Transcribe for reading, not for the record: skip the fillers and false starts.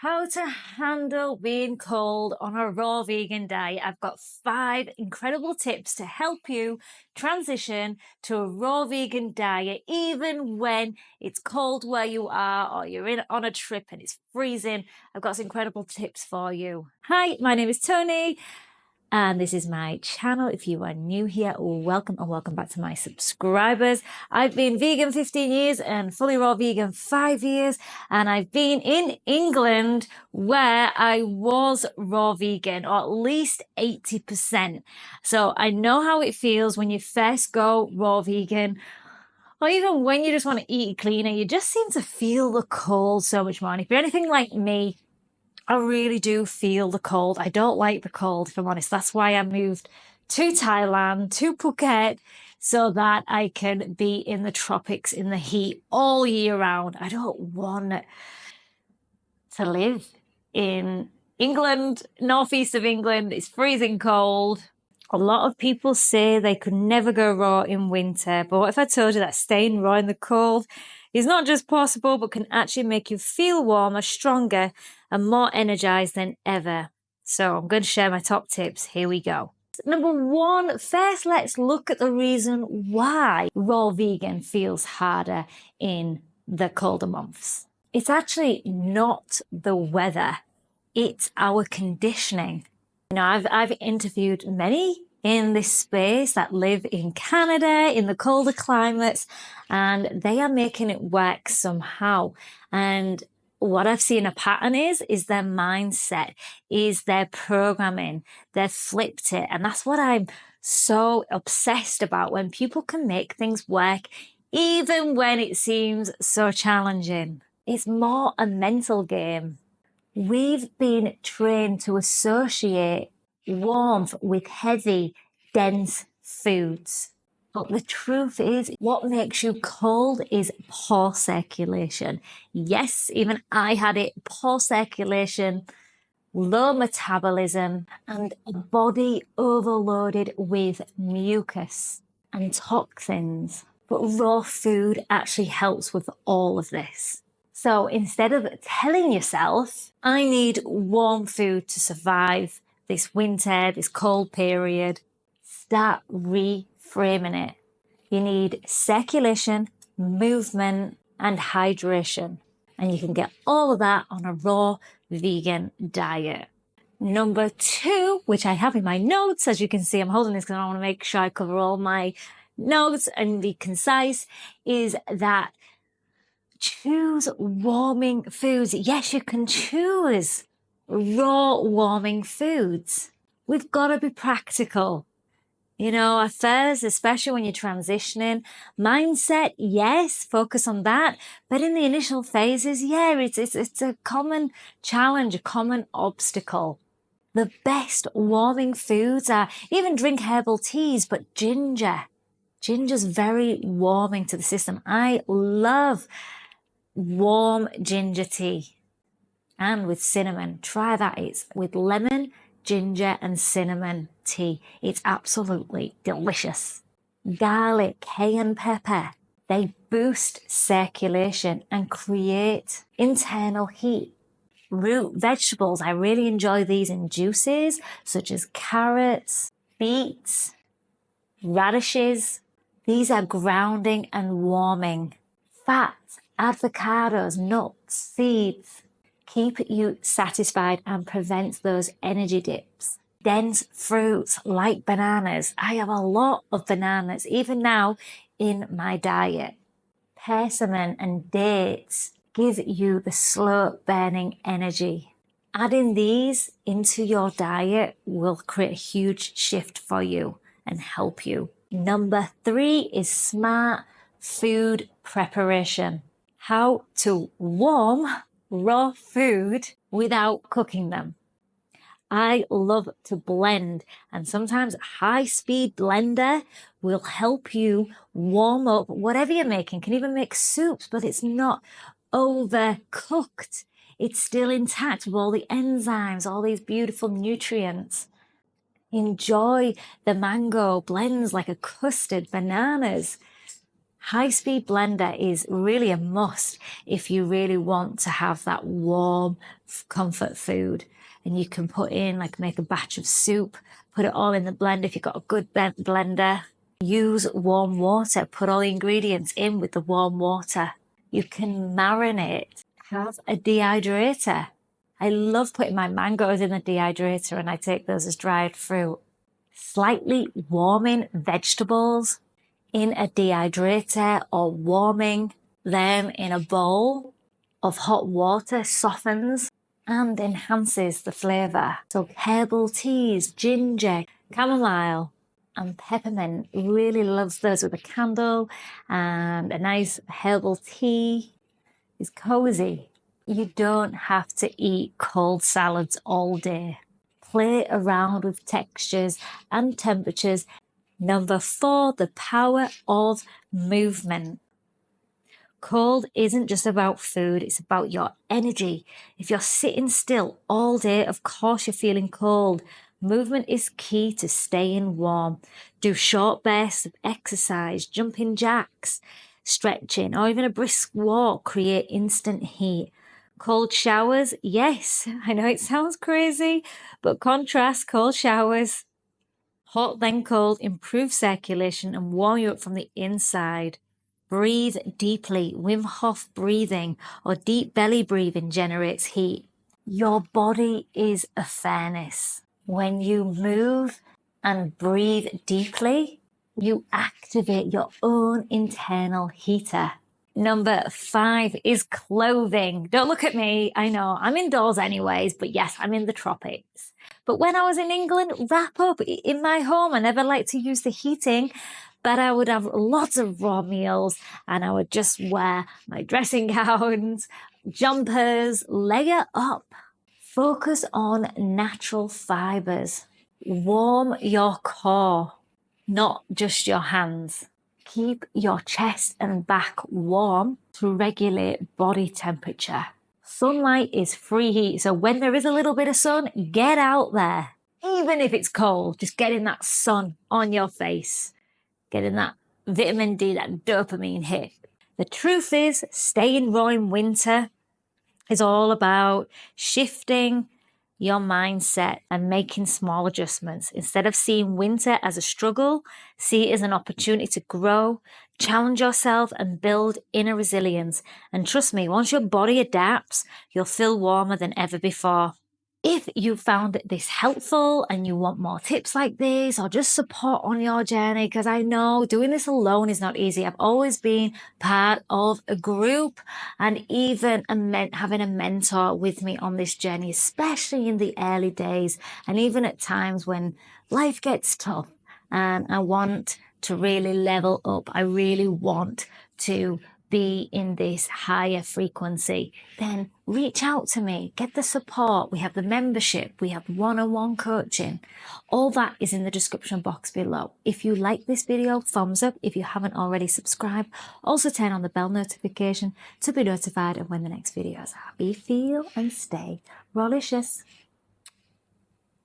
How to handle being cold on a raw vegan diet. I've got 5 incredible tips to help you transition to a raw vegan diet, even when it's cold where you are or you're on a trip and it's freezing. I've got some incredible tips for you. Hi, my name is Toni. And this is my channel. If you are new here, welcome and welcome back to my subscribers. I've been vegan 15 years and fully raw vegan 5 years. And I've been in England where I was raw vegan, or at least 80%. So I know how it feels when you first go raw vegan, or even when you just want to eat cleaner. You just seem to feel the cold so much more. And if you're anything like me, I really do feel the cold. I don't like the cold, if I'm honest. That's why I moved to Thailand, to Phuket, so that I can be in the tropics, in the heat all year round. I don't want to live in England, northeast of England. It's freezing cold. A lot of people say they could never go raw in winter. But what if I told you that staying raw in the cold is not just possible, but can actually make you feel warmer, stronger, and more energized than ever? So I'm going to share my top tips. Here we go. Number 1, first let's look at the reason why raw vegan feels harder in the colder months. It's actually not the weather, it's our conditioning. You know, I've interviewed many in this space that live in Canada, in the colder climates, and they are making it work somehow. And what I've seen a pattern is their mindset, is their programming. They've flipped it. And that's what I'm so obsessed about, when people can make things work, even when it seems so challenging. It's more a mental game. We've been trained to associate warmth with heavy, dense foods. But the truth is, what makes you cold is poor circulation. Yes, even I had it, poor circulation, low metabolism, and a body overloaded with mucus and toxins. But raw food actually helps with all of this. So instead of telling yourself, I need warm food to survive this winter, this cold period, start reframing it. You need circulation, movement, and hydration. And you can get all of that on a raw vegan diet. Number 2, which I have in my notes, as you can see, I'm holding this because I want to make sure I cover all my notes and be concise, is that choose warming foods. Yes, you can choose raw warming foods. We've got to be practical. You know, at first, especially when you're transitioning, mindset, yes, focus on that. But in the initial phases, yeah, it's a common challenge, a common obstacle. The best warming foods are, even drink herbal teas, but ginger. Ginger's very warming to the system. I love warm ginger tea, and with cinnamon. Try that. It's with lemon, ginger, and cinnamon tea. It's absolutely delicious. Garlic, cayenne pepper, they boost circulation and create internal heat. Root vegetables, I really enjoy these in juices, such as carrots, beets, radishes. These are grounding and warming. Fats, avocados, nuts, seeds, keep you satisfied and prevents those energy dips. Dense fruits like bananas. I have a lot of bananas, even now in my diet. Persimmon and dates give you the slow burning energy. Adding these into your diet will create a huge shift for you and help you. Number 3 is smart food preparation. How to warm raw food without cooking them. I love to blend, and sometimes a high-speed blender will help you warm up whatever you're making. Can even make soups, but it's not overcooked. It's still intact with all the enzymes, all these beautiful nutrients. Enjoy the mango blends like a custard, bananas. High-speed blender is really a must if you really want to have that warm comfort food. And you can put in, like, make a batch of soup, put it all in the blender if you've got a good blender. Use warm water, put all the ingredients in with the warm water. You can marinate, have a dehydrator. I love putting my mangoes in the dehydrator and I take those as dried fruit. Slightly warming vegetables in a dehydrator or warming them in a bowl of hot water softens and enhances the flavour. So herbal teas, ginger, chamomile and peppermint, really loves those with a candle, and a nice herbal tea is cosy. You don't have to eat cold salads all day. Play around with textures and temperatures. Number 4, the power of movement. Cold isn't just about food, it's about your energy. If you're sitting still all day, of course you're feeling cold. Movement is key to staying warm. Do short bursts of exercise, jumping jacks, stretching, or even a brisk walk create instant heat. Cold showers, yes, I know it sounds crazy, but contrast cold showers. Hot then cold, improve circulation and warm you up from the inside. Breathe deeply. Wim Hof breathing or deep belly breathing generates heat. Your body is a furnace. When you move and breathe deeply, you activate your own internal heater. Number 5 is clothing. Don't look at me. I know I'm indoors anyways, but yes, I'm in the tropics. But when I was in England, wrap up. In my home, I never liked to use the heating, but I would have lots of raw meals and I would just wear my dressing gowns, jumpers, layer up. Focus on natural fibers. Warm your core, not just your hands. Keep your chest and back warm to regulate body temperature. Sunlight is free heat, so when there is a little bit of sun, get out there. Even if it's cold, just getting that sun on your face, getting that vitamin D, that dopamine hit. The truth is, staying raw in winter is all about shifting your mindset and making small adjustments. Instead of seeing winter as a struggle, see it as an opportunity to grow, challenge yourself and build inner resilience. And trust me, once your body adapts, you'll feel warmer than ever before. If you found this helpful and you want more tips like this or just support on your journey, because I know doing this alone is not easy. I've always been part of a group and even having a mentor with me on this journey, especially in the early days and even at times when life gets tough and I want to really level up. I really want to be in this higher frequency, then reach out to me, get the support. We have the membership, we have one-on-one coaching. All that is in the description box below. If you like this video, thumbs up. If you haven't already subscribed, also turn on the bell notification to be notified of when the next videos are. Be, feel and stay Rawlicious.